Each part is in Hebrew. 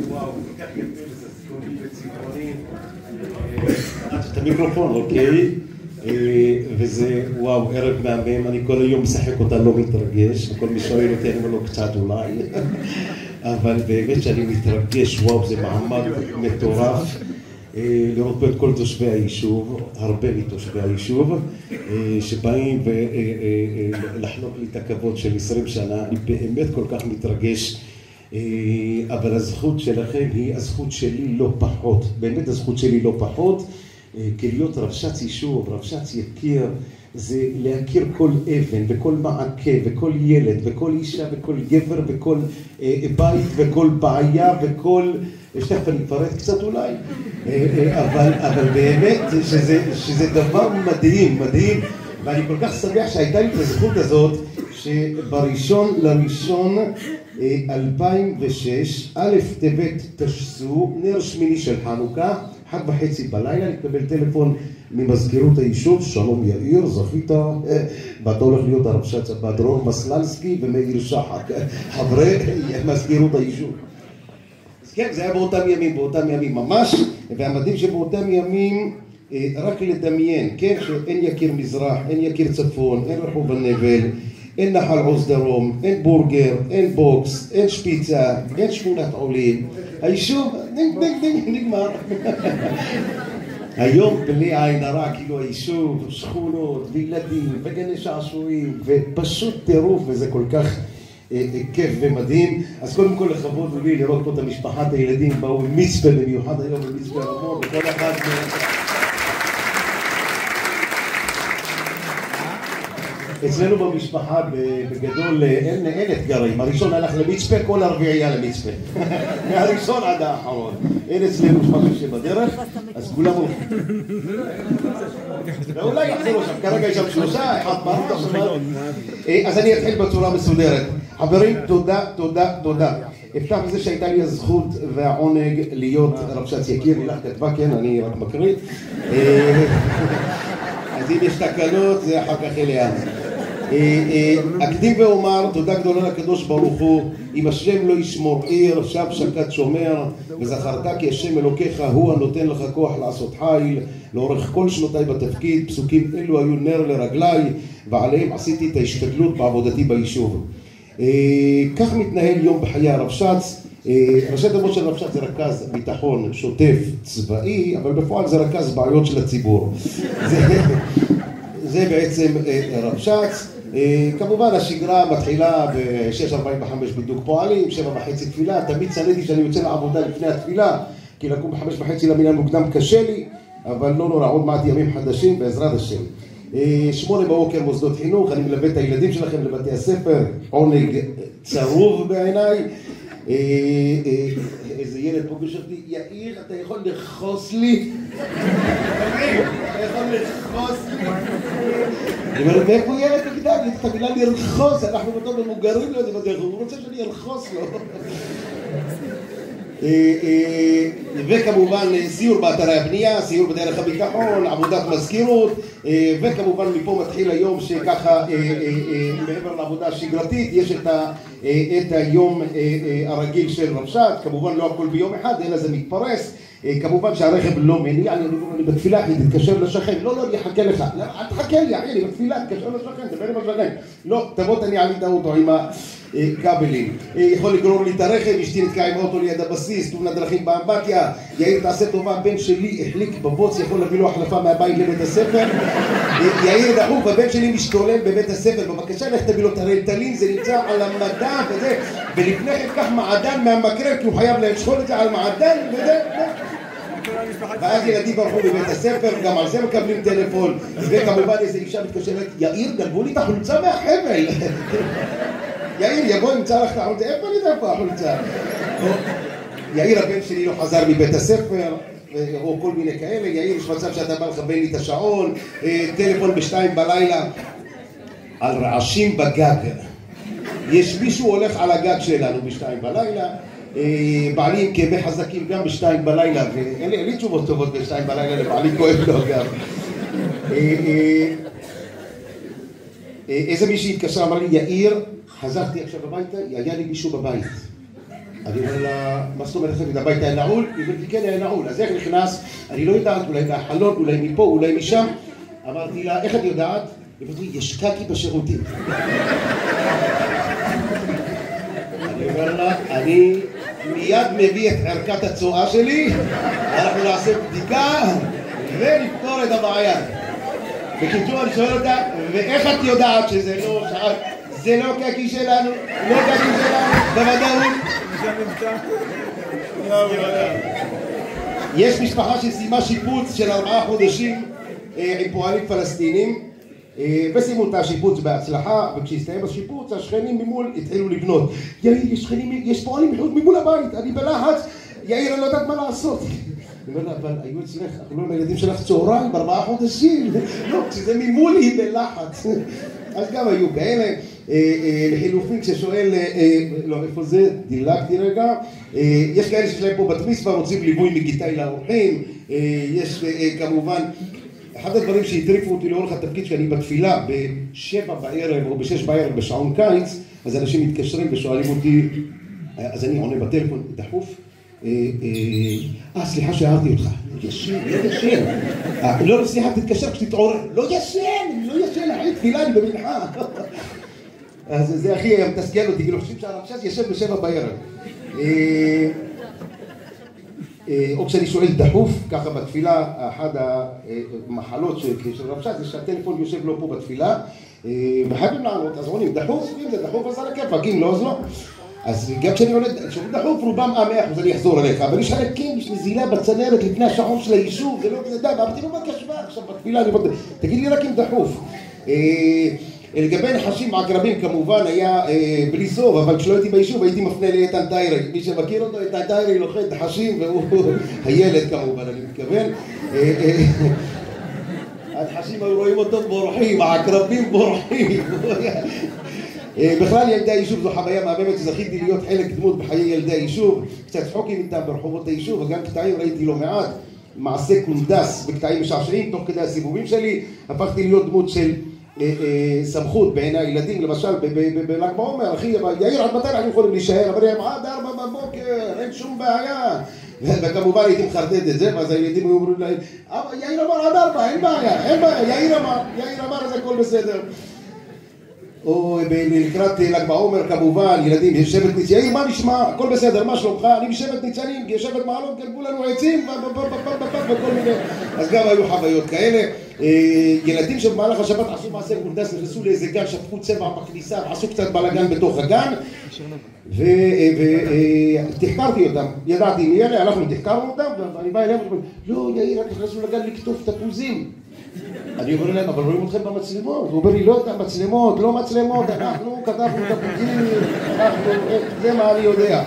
וואו, כל כך יפה וזה סקונים וצבעונים. את המיקרופון, אוקיי? וזה, וואו, ערב מהמם, אני כל היום משחק אותה לא מתרגש, וכל מי שואל אותי אני אומר לו קצת אולי, אבל באמת שאני מתרגש, וואו, זה מעמד מטורף. לראות פה את כל תושבי היישוב, הרבה מתושבי היישוב, שבאים ולחלוק לי את הכבוד של 20 שנה, אני באמת כל כך מתרגש, אבל הזכות שלכם היא הזכות שלי לא פחות, באמת הזכות שלי לא פחות, כי להיות רבש"ץ יישוב, רבש"ץ יקיר, זה להכיר כל אבן וכל מעקה וכל ילד וכל אישה וכל גבר וכל בית וכל בעיה וכל, שתכף אני אפרט קצת אולי, אבל באמת שזה דבר מדהים, מדהים, ואני כל כך שמח שהייתה לי את הזכות הזאת שבראשון לראשון 2006, א' טבת תשסו, נר שמיני של חנוכה, 1:30 בלילה, אני מקבל טלפון ממזכירות היישוב, שלום יאיר, זכית, ואתה הולך להיות הרבש"ץ הבא, דרור מסלנסקי ומאיר שחק, חברי מזכירות היישוב. אז כן, זה היה באותם ימים ממש, והמדהים שבאותם ימים רק לדמיין, כן, שאין יקיר מזרח, אין יקיר צפון, אין רחוב הנבל, אין נחל עוז דרום, אין בורגר, אין בוקס, אין שפיצה, אין שכונת עולים, היישוב נגמר. היום בלי עין הרע, כאילו היישוב, שכונות וילדים וגני שעשועים ופשוט טירוף, וזה כל כך כיף ומדהים. אז קודם כל לכבוד לי לראות פה את המשפחת הילדים, באו מצפה במיוחד היום במצפה רמון, וכל אחד אצלנו במשפחה בגדול אין אתגרים, הראשון הלך למצפה, כל הרביעייה למצפה, מהראשון עד האחרון, אין אצלנו משהו שבדרך, אז כולם הולכים, ואולי יחזרו שם, כרגע יש שם 3, 1 פעם, אז אני אתחיל בצורה מסודרת. חברים, תודה. אפתח בזה שהייתה לי הזכות והעונג להיות רבש"ץ יקיר, לך כתבה, כן, אני רק מקריא, אז אם יש תקנות זה אחר כך אליה. אקדים ואומר תודה גדולה לקדוש ברוך הוא, אם השם לא ישמור עיר שב שקד שומר, וזכרת כי השם אלוקיך הוא הנותן לך כוח לעשות חיל. לאורך כל שנותיי בתפקיד פסוקים אלו היו נר לרגליי, ועליהם עשיתי את ההשתדלות בעבודתי ביישוב. כך מתנהל יום בחיי הרבש"ץ. ראשי תיבות של רבש"ץ זה רכז ביטחון שוטף צבאי, אבל בפועל זה רכז בעיות של הציבור. זה בעצם רבש"ץ. כמובן השגרה מתחילה ב-6:45 בדיוק פועלים, 7:30 תפילה. תמיד צניתי שאני יוצא לעבודה לפני התפילה, כי לקום ב-5:30 למניין מוקדם קשה לי, אבל לא נורא, עוד מעט ימים חדשים בעזרת השם. 8 בבוקר מוסדות חינוך, אני מלווה את הילדים שלכם לבתי הספר, עונג צרוב בעיניי. איזה ילד פוגש אותי, יאיר, אתה יכול לרחוס לי? אתה יכול לרחוס לי? אני אומר, מאיפה ילד בכיתה? אני את המילה לרחוס, אנחנו אותו במוגרים לא יודעים, הוא רוצה שאני ארחוס לו. וכמובן סיור באתרי הבנייה, סיור בדרך הביטחון, עבודת מזכירות, וכמובן מפה מתחיל היום שככה מעבר לעבודה השגרתית יש את היום הרגיל של רבש"ץ. כמובן לא הכל ביום אחד אלא זה מתפרס. כמובן שהרכב לא מניע, אני בתפילה, אני תתקשר לשכן, לא, אני אחכה לך, אל תחכה לי, אני בתפילה, תתקשר לשכן, דבר עם השכן, לא, תבוא תניע לי את האוטו עם הכבלים, יכול לגרור לי את הרכב, אשתי נתקע עם האוטו ליד הבסיס, תאונת דרכים באמבטיה, יאיר תעשה טובה, הבן שלי החליק בבוץ, יכול להביא לו החלפה מהבית לבית הספר, יאיר דחוף, הבן שלי משתולל בבית הספר, בבקשה לך תביא לו את הרלטלין, זה נמצא על המדע וזה, ולפני כן כך מעדן מהמקרר, כי הוא חייב לשחול את זה על מעדן וזה, ואז ילדים ברחו בבית הספר, גם על זה מקבלים טלפון, וכמובן איזה אישה מתקשרת, יאיר, גנבו לי את החולצה מהחבל. יאיר, יבוא, ימצא לך את החולצה, איפה אני יודע איפה החולצה? יאיר, הבן שלי לא חזר מבית הספר, או כל מיני כאלה, יאיר, יש מצב שאתה בא לכוון לי את השעון, טלפון ב2 בלילה, על רעשים בגג. יש מישהו הולך על הגג שלנו ב2 בלילה, בעלים כאבי חזקים גם ב2 בלילה, ואין לי תשובות טובות ב2 בלילה, לבעלים כואב לו גם. איזה מישהי התקשר, אמר לי, יאיר, חזרתי עכשיו הביתה, היה לי מישהו בבית. אני אומר לה, מה זאת אומרת, הבית היה נעול? היא אומרת לי, כן, היה נעול. אז איך נכנס? אני לא יודעת, אולי מהחלון, אולי מפה, אולי משם. אמרתי לה, איך את יודעת? היא אומרת לי, יש קקי בשירותים. אני אומר לה, אני מיד מביא את ערכת הצואה שלי, אנחנו נעשה בדיקה ונפתור את הבעיה. בקיצור, אני שואל אותה, ואיך את יודעת שזה לא שעה? זה לא קקי שלנו, לא קקי שלנו, בוודאות. יש משפחה שסיימה שיפוץ של 4 חודשים עם פועלים פלסטינים, וסיימו את השיפוץ בהצלחה, וכשהסתיים השיפוץ, השכנים ממול התחילו לבנות. יאיר, יש פועלים ממול הבית, אני בלחץ, יאיר, אני לא יודעת מה לעשות. אני אומר לה, אבל היו אצלך, אנחנו לא הילדים שלך צהריים, 4 חודשים. לא, כשזה ממול היא בלחץ. אז גם היו כאלה. לחילופין, כששואל, לא, איפה זה? דילגתי רגע. יש כאלה שיש להם פה בת מצווה, רוצים ליווי מגיטאי לאורחים. יש כמובן, אחד הדברים שהטריפו אותי לאורך התפקיד שאני בתפילה ב7 בערב או ב6 בערב בשעון קיץ, אז אנשים מתקשרים ושואלים אותי, אז אני עונה בטלפון, דחוף. סליחה שהערתי אותך. לא ישן, לא ישן. לא, סליחה, תתקשר כשתתעורר. לא ישן, לא ישן, אחי תפילה, אני במנחה. אז זה הכי מתסכל אותי, כאילו חושבים שהרבש"ץ ישב ב7 בערב. או כשאני שואל דחוף, ככה בתפילה, אחת המחלות של רבש"ץ, זה שהטלפון יושב לו פה בתפילה, וחייבים לענות, אז עונים דחוף, אם זה דחוף אז על הכיפאק, אם לא אז לא. אז גם כשאני עונה דחוף, רובם 100%, אני אחזור אליך, אבל יש חלקים, יש נזילה בצנרת לפני השעון של היישוב, זה לא כזה די, ואמרתי לו בקשבה, עכשיו בתפילה, תגיד לי רק אם דחוף. לגבי נחשים ועקרבים כמובן היה בלי סוף, אבל כשלא הייתי ביישוב הייתי מפנה לאיתן טיירי. מי שמכיר אותו, איתן טיירי לוחד נחשים והוא הילד כמובן, אני מתכוון. הנחשים היו רואים אותו בורחים, העקרבים בורחים. בכלל ילדי היישוב זו חוויה מהממת שזכיתי להיות חלק דמות בחיי ילדי היישוב. קצת צחוקים איתם ברחובות היישוב, וגם קטעים ראיתי לא מעט. מעשה קונדס בקטעים משעשעים, תוך כדי הסיבובים שלי הפכתי להיות דמות של סמכות בעיני הילדים, למשל בל"ג בעומר, אחי, יאיר עד מתי אנחנו יכולים להישאר? אבל הם עד 4 בבוקר, אין שום בעיה. וכמובן הייתי מחרדד את זה, ואז הילדים היו אומרים להם, יאיר אמר עד 4, אין בעיה, אין בעיה, יאיר אמר, אז הכל בסדר. או לקראת ל"ג בעומר כמובן, ילדים, יושבת ניצנים, יאיר, מה נשמע? הכל בסדר, מה שלומך? אני משבט ניצנים, יושבת מעלון, גנבו לנו עצים, וכל מיני. אז גם היו חוויות כאלה. ילדים שבמהלך השבת עשו מעשה קונדס, נכנסו לאיזה גן, שפכו צבע בכניסה, עשו קצת בלגן בתוך הגן, ותחקרתי אותם, ידעתי מי אלה, הלכנו, תחקרנו אותם, ואני בא אליהם, לא, יאיר, רק נכנסו לגן לקטוף תפוזים. אני אומר להם, אבל רואים אתכם במצלמות. הוא אומר לי, לא את המצלמות, לא מצלמות, אנחנו כתבנו תפוזים, זה מה אני יודע.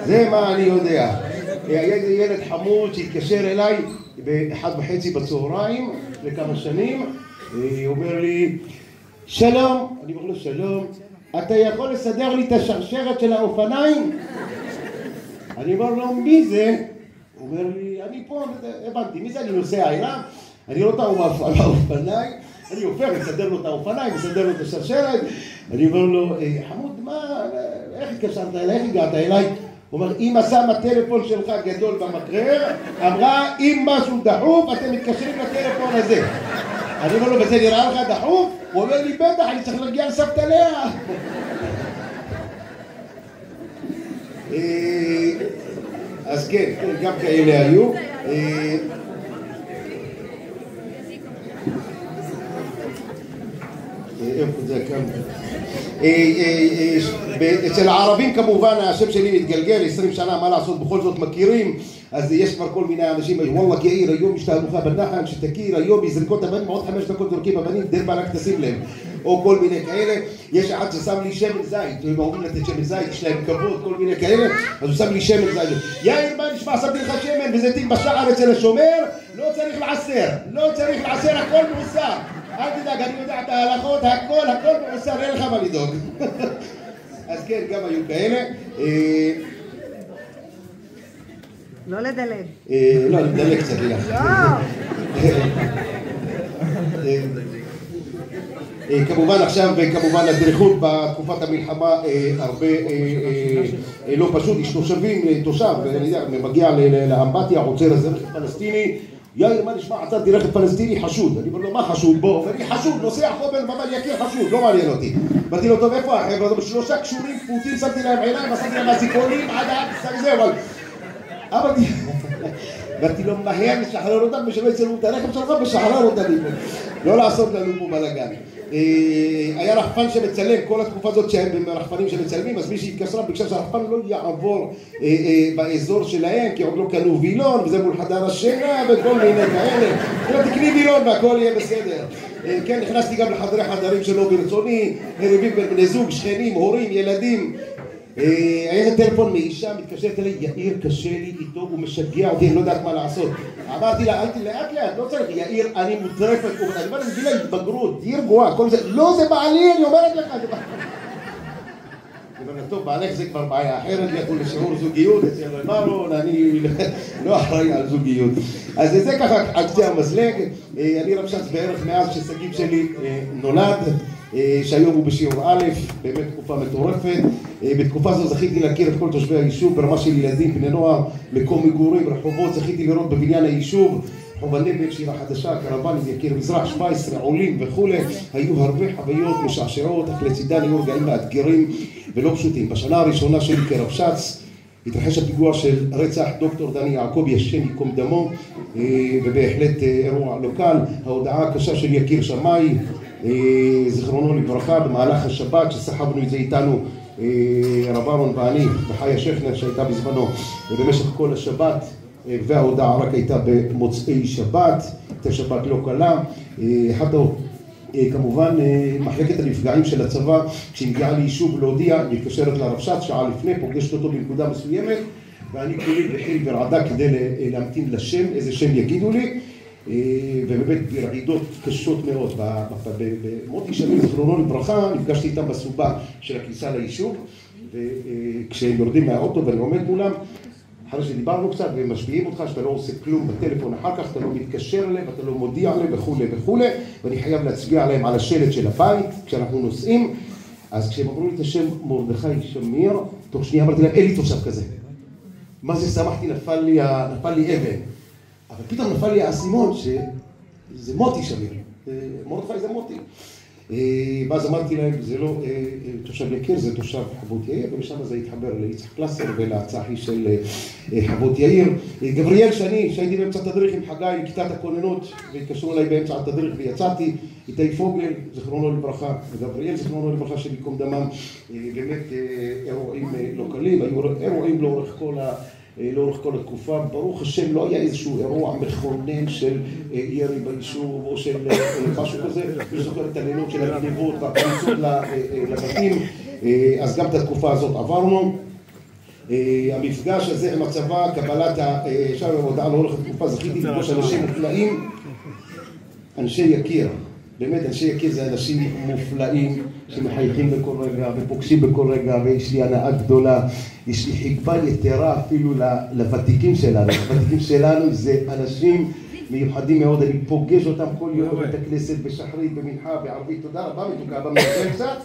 זה מה אני יודע. היה ילד חמוד שהתקשר אליי ב1:30 בצהריים, לכמה שנים, אומר לי, שלום, אני אומר לו, שלום, אתה יכול לסדר לי את השרשרת של האופניים? אני אומר לו, מי זה? הוא אומר לי, אני פה, הבנתי, מי זה? אני נוסע אליו, אני לא טעו על האופניים, אני הופך, מסדר לו את האופניים, מסדר לו את השרשרת, אני אומר לו, חמוד, מה, איך התקשרת אליי, איך הגעת אליי? הוא אומר, אמא שמה טלפון שלך גדול במקרר, אמרה, אם משהו דחוף, אתם מתקשרים לטלפון הזה. אני אומר לו, וזה נראה לך דחוף? הוא אומר לי, בטח, אני צריך להגיע לסבתא לאה. אז כן, גם כאלה היו. איפה זה כאן? אצל הערבים כמובן השם שלי מתגלגל, 20 שנה, מה לעשות, בכל זאת מכירים, אז יש כבר כל מיני אנשים, וואלה יאיר, היום יש תהלוכה בנחל, שתכיר, היום יזרקות אבנים, עוד 5 דקות זורקים אבנים, דיר בעלק תשים להם, או כל מיני כאלה. יש אחד ששם לי שמן זית, הם אומרים לתת שמן זית, יש להם כבוד, כל מיני כאלה, אז הוא שם לי שמן זית, יאיר, מה נשמע, שמתי לך שמן וזיתים בשער אצל השומר, לא צריך לעשר, לא צריך לעשר, הכל מאוסר. אל תדאג, אני יודע את ההלכות, הכל מאוסר, אין לך מה לדאוג. אז כן, גם היו כאלה. לא לדלג. לא, אני מדלג קצת, לא. כמובן עכשיו, כמובן הדריכות בתקופת המלחמה הרבה לא פשוט, יש תושב, אני יודע, מגיע לאמבטיה, רוצה לזה רכב פלסטיני, יאיר, מה נשמע, אתה רכב פלסטיני חשוד. אני אומר לו, מה חשוד? בוא, אומר לי, חשוד, נוסע חומר, ממל יקיר חשוד, לא מעניין אותי. אמרתי לו, טוב, איפה החבר'ה? שלושה קשורים, פוטים, שמתי להם עיניים, עשיתי להם הזיכרונים, עד זה, אבל... אמרתי לו, מהר לשחרר אותם, ושלא יצלמו את הרכב שלך, ושחרר אותם. לא לעשות לנו פה בלגן. היה רחפן שמצלם, כל התקופה הזאת שהם רחפנים שמצלמים, אז מי שהתקשרה ביקשה שהרחפן לא יעבור באזור שלהם, כי עוד לא קנו וילון, וזה מול חדר השינה, וכל מיני כאלה. לא תקני וילון והכל יהיה בסדר. כן, נכנסתי גם חדרים שלא ברצוני, הריבים בין בני זוג, שכנים, הורים, ילדים. היה טלפון מאישה, מתקשרת אליי, יאיר, קשה לי איתו, הוא משגע אותי, אני לא יודעת מה לעשות. אמרתי לה, לאט לאט, לא צריך, יאיר, אני מוטרפת, אני אומר, אני מבינה התבגרות, תהיה רגועה, כל זה, לא, זה בעלי, אני אומרת לך. אני אומר, טוב, בעלך זה כבר בעיה אחרת, לכו לשיעור זוגיות, אצל מרון, אני לא אחראי על זוגיות. אז זה ככה על קצה המזלג, אני רבש"ץ בערך מאז ששגיב שלי נולד, שהיום הוא בשיעור א', באמת תקופה מטורפת. בתקופה זו זכיתי להכיר את כל תושבי היישוב ברמה של ילדים, בני נוער, מקום מגורים, רחובות, זכיתי לראות בבניין היישוב, חוב הנגב, שירה חדשה, קרוונים, יקיר מזרח, 17 עולים וכו'. היו הרבה חוויות משעשעות, אך לצידן היו רגעים מאתגרים ולא פשוטים. בשנה הראשונה שלי כרבש"ץ התרחש הפיגוע של רצח דוקטור דני יעקבי, השם ייקום דמו, ובהחלט אירוע לא קל. ההודעה הקשה של יקיר שמאי, זיכרונו לברכה, במהלך השבת שסחבנו את זה איתנו רב אהרון ואני וחיה שכנר שהייתה בזמנו במשך כל השבת, וההודעה רק הייתה במוצאי שבת, הייתה שבת לא קלה. כמובן מחלקת הנפגעים של הצבא, כשהיא מגיעה ליישוב להודיע, מתקשרת לרבש"ץ שעה לפני, פוגשת אותו בנקודה מסוימת, ואני כולי בחיל ורעדה כדי להמתין לשם, איזה שם יגידו לי, ובאמת ברעידות קשות מאוד. במותי שנים, זכרונו לברכה, נפגשתי איתם בסובה של הכניסה ליישוב, וכשהם יורדים מהאוטו ואני עומד מולם, אחרי שדיברנו קצת והם משביעים אותך שאתה לא עושה כלום בטלפון אחר כך, אתה לא מתקשר אליהם, אתה לא מודיע עליהם וכו' וכו', ואני חייב להצביע עליהם על השלט של הבית כשאנחנו נוסעים. אז כשהם אמרו לי את השם מרדכי שמיר, תוך שנייה אמרתי להם, אין לי תושב כזה. מה זה שמחתי, נפל לי אבן. אבל פתאום נפל לי האסימון שזה מוטי שמיר, מרדכי זה מוטי. ואז אמרתי להם, זה לא תושב יקיר, זה תושב חוות יאיר, ומשם זה התחבר ליצחק קלאסר ולצחי של חוות יאיר. גבריאל שהייתי באמצע התדריך עם חגי לכיתת הכוננות, והתקשרו אליי באמצע התדריך ויצאתי, איתי פוגל, זכרונו לברכה, וגבריאל, זכרונו לברכה, של ייקום דמם. באמת אירועים לא קלים, היו אירועים לאורך כל התקופה. ברוך השם לא היה איזשהו אירוע מכונן של ירי ביישוב או של משהו כזה. אני זוכר את הלילות של הגניבות והפריצות לבתים, אז גם את התקופה הזאת עברנו. המפגש הזה עם הצבא, קבלת שם ההודעה לאורך התקופה, זכיתי לפגוש אנשים מופלאים, אנשי יקיר. באמת, אנשי יקיר זה אנשים מופלאים שמחייכים בכל רגע ופוגשים בכל רגע, ויש לי הנאה גדולה, יש לי חיבה יתרה אפילו לוותיקים שלנו. הוותיקים שלנו זה אנשים מיוחדים מאוד, אני פוגש אותם כל יום בבית הכנסת, בשחרית, במנחה, בערבית. תודה רבה, מתוקה במנחה קצת.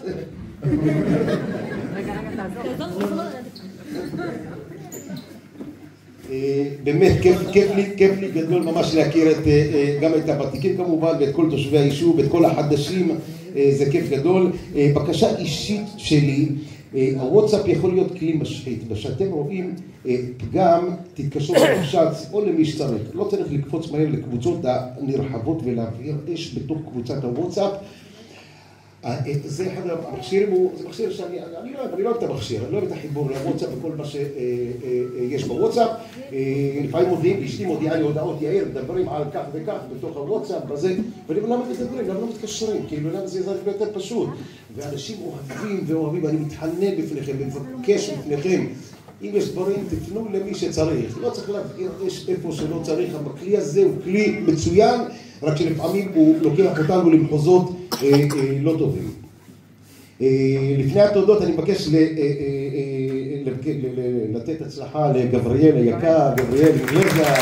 באמת כיף לי גדול ממש להכיר גם את הוותיקים כמובן, ואת כל תושבי היישוב, ואת כל החדשים, זה כיף גדול. בקשה אישית שלי, הוואטסאפ יכול להיות כלי משחית, וכשאתם רואים פגם, תתקשרו לרבש"ץ או למי שצריך. לא צריך לקפוץ מהר לקבוצות הנרחבות ולהבהיר אש בתוך קבוצת הוואטסאפ. זה אחד המכשירים, זה מכשיר שאני לא אוהב את המכשיר, אני לא אוהב את החיבור לוואטסאפ וכל מה שיש בוואטסאפ. לפעמים מודיעים, אשתי מודיעה לי הודעות, יאיר, מדברים על כך וכך בתוך הוואטסאפ וזה, ואני אומר, למה מדברים, למה לא מתקשרים? כאילו, למה זה הרבה יותר פשוט? ואנשים אוהבים, ואני מתחנן בפניכם, מבקש בפניכם, אם יש דברים, תפנו למי שצריך. לא צריך להבהיר איפה שלא צריך, אבל הכלי הזה הוא כלי מצוין, רק שלפעמים הוא לוקח אותנו למחוזות לא טובים. לפני התודות אני מבקש לתת הצלחה לגבריאל היקר, גבריאל גלגה.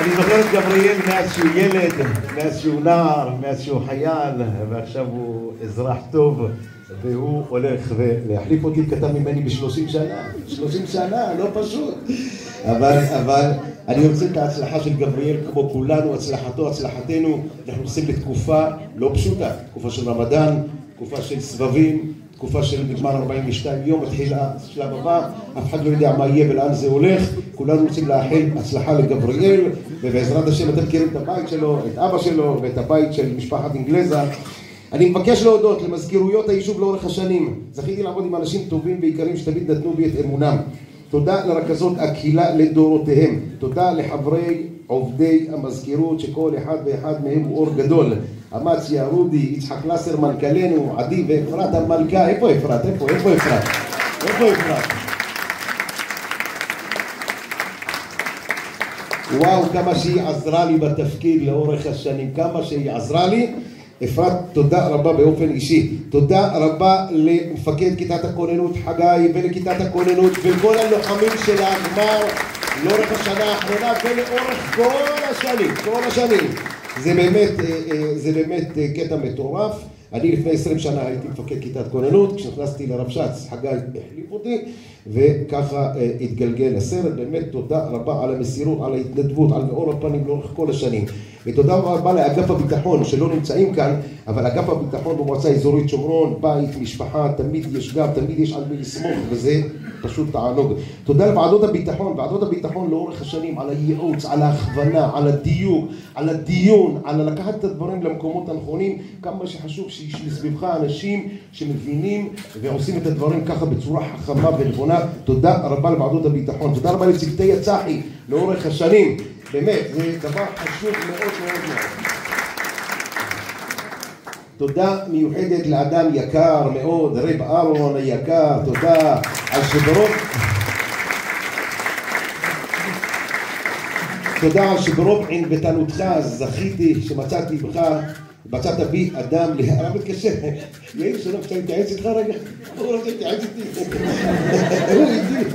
אני אני זוכר את גבריאל מאז שהוא ילד, מאז שהוא נער, מאז שהוא חייל, ועכשיו הוא אזרח טוב, והוא הולך להחליף אותי, כתב ממני ב-30 שנה, 30 שנה, לא פשוט. אבל אני רוצה את ההצלחה של גבריאל כמו כולנו, הצלחתו, הצלחתנו. אנחנו עושים לתקופה לא פשוטה, תקופה של רמדאן, תקופה של סבבים, תקופה של נגמר 42 יום, מתחיל השלב הבא, אף אחד לא יודע מה יהיה ולאן זה הולך. כולנו רוצים לאחל הצלחה לגבריאל, ובעזרת השם אתם מכירים את הבית שלו, את אבא שלו ואת הבית של משפחת אנגלזה. אני מבקש להודות למזכירויות היישוב לאורך השנים. זכיתי לעבוד עם אנשים טובים ויקרים שתמיד נתנו בי את אמונם. תודה לרכזות הקהילה לדורותיהם. תודה לחברי עובדי המזכירות שכל אחד ואחד מהם הוא אור גדול. אמציה, רודי, יצחק לסר מנכ"לנו, עדי ואפרת המלכה. איפה אפרת? איפה אפרת? איפה אפרת? וואו, כמה שהיא עזרה לי בתפקיד לאורך השנים, כמה שהיא עזרה לי. אפרת, תודה רבה באופן אישי. תודה רבה למפקד כיתת הכוננות חגי ולכיתת הכוננות וכל הלוחמים של הגמר לאורך השנה האחרונה ולאורך כל השנים. זה באמת קטע מטורף. אני לפני 20 שנה הייתי מפקד כיתת כוננות, כשנכנסתי לרבש"ץ חגי החליף אותי, וככה התגלגל הסרט. באמת תודה רבה על המסירות, על ההתנדבות, על מאור הפנים לאורך כל השנים. ותודה רבה לאגף הביטחון שלא נמצאים כאן, אבל אגף הביטחון במועצה האזורית שומרון, בית, משפחה, תמיד יש גב, תמיד יש על מי לסמוך, וזה פשוט תענוג. תודה לוועדות הביטחון, ועדות הביטחון לאורך השנים, על הייעוץ, על ההכוונה, על הדיוק, על הדיון, על לקחת את הדברים למקומות הנכונים. כמה שחשוב שיש מסביבך אנשים שמבינים ועושים את הדברים ככה בצורה חכמה ונכונה. תודה רבה לוועדות הביטחון, תודה רבה לצוותי הצח"י לאורך השנים. באמת, זה דבר חשוב מאוד מאוד מאוד. תודה מיוחדת לאדם יקר מאוד, רב אהרון היקר, תודה על שברוב ענוותנותך זכיתי שמצאתי מצאת בי אדם הרב מתקשר, יאיר שלום, שאתה מתייעץ איתך רגע? הוא רוצה להתייעץ איתי. הוא איתי.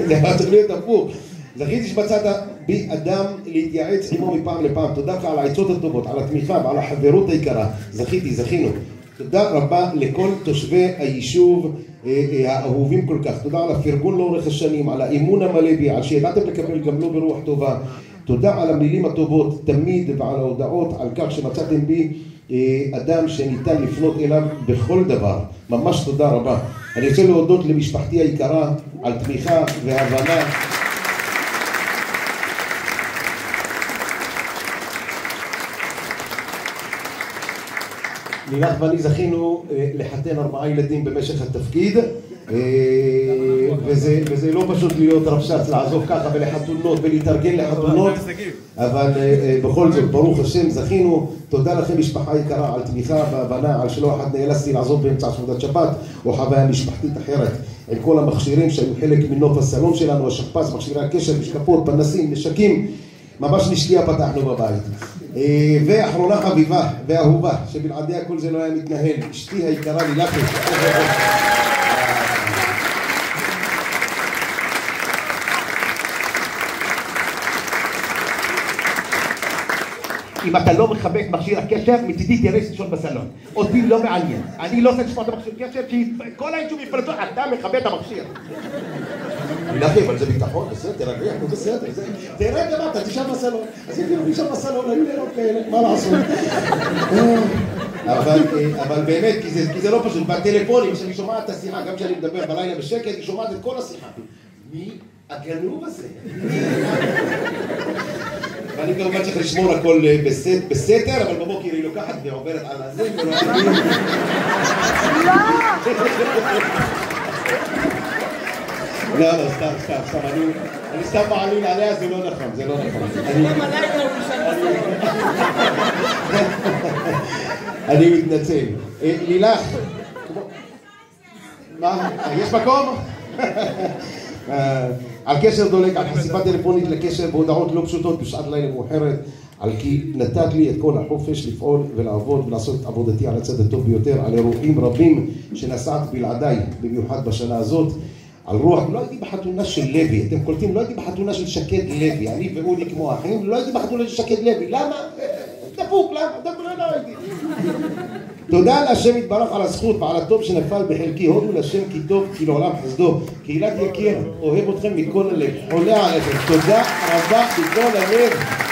זה צריך להיות הפוך. זכיתי שמצאת בי אדם להתייעץ עמו מפעם לפעם. תודה לך על העצות הטובות, על התמיכה ועל החברות היקרה. זכינו. תודה רבה לכל תושבי היישוב האהובים כל כך. תודה על הפרגון לאורך השנים, על האמון המלא בי, על שידעתם לקבל גם לא ברוח טובה. תודה על המילים הטובות תמיד ועל ההודעות, על כך שמצאתם בי אדם שניתן לפנות אליו בכל דבר. ממש תודה רבה. אני רוצה להודות למשפחתי היקרה על תמיכה והבנה. לילך ואני זכינו לחתן 4 ילדים במשך התפקיד, וזה לא פשוט להיות רבש"ץ, לעזוב ככה ולחתונות ולהתארגן לחתונות, אבל בכל זאת ברוך השם זכינו. תודה לכם משפחה יקרה על תמיכה והבנה, על שלא אחת נאלצתי לעזוב באמצע סעודת שבת או חוויה משפחתית אחרת, עם כל המכשירים שהיו חלק מנוף הסלון שלנו, השכפ"ץ, מכשירי הקשר, משקפות, פנסים, נשקים, ממש נשקיע פתחנו בבית. ואחרונה חביבה ואהובה, שבלעדיה כל זה לא היה מתנהל, אשתי היקרה לילך. אם אתה לא מכבד מכשיר הקשר, מצידי תראה לישון בסלון. אותי לא מעניין. אני לא רוצה לשמוע את המכשיר קשר, כי כל היישוב יפרצו, אתה מכבד את המכשיר. לילכי, אבל זה ביטחון, בסדר, תרגע, נו בסדר, תראה גם אתה, תשאר בסלון. אז אם תשאר בסלון, היו לילות כאלה, מה לעשות? אבל באמת, כי זה לא פשוט, בטלפונים, כשאני שומעת את השיחה, גם כשאני מדבר בלילה בשקט, אני שומעת את כל השיחה. מי הגנוב הזה? ואני כמובן צריך לשמור הכל בסתר, אבל בבוקר היא לוקחת ועוברת על הזה. לא, סתם, אני סתם מעליל עליה, זה לא נכון, זה לא נכון. אני מתנצל. לילך, מה? יש מקום? על קשר דולק, על חשיפה טלפונית לקשר בהודעות לא פשוטות בשעת לילה מאוחרת, על כי נתת לי את כל החופש לפעול ולעבוד ולעשות את עבודתי על הצד הטוב ביותר, על אירועים רבים שנסעת בלעדיי, במיוחד בשנה הזאת, על רוח, לא הייתי בחתונה של לוי, אתם קולטים, לא הייתי בחתונה של שקד לוי, אני ואודי כמו אחים, לא הייתי בחתונה של שקד לוי, למה? דפוק, למה? לא הייתי. תודה להשם יתברך על הזכות ועל הטוב שנפל בחלקי, הודו להשם כי טוב, כי לעולם חסדו, קהילת יקיר, אוהב אתכם מכל הלב, חולה עליכם, תודה רבה מכל הלב.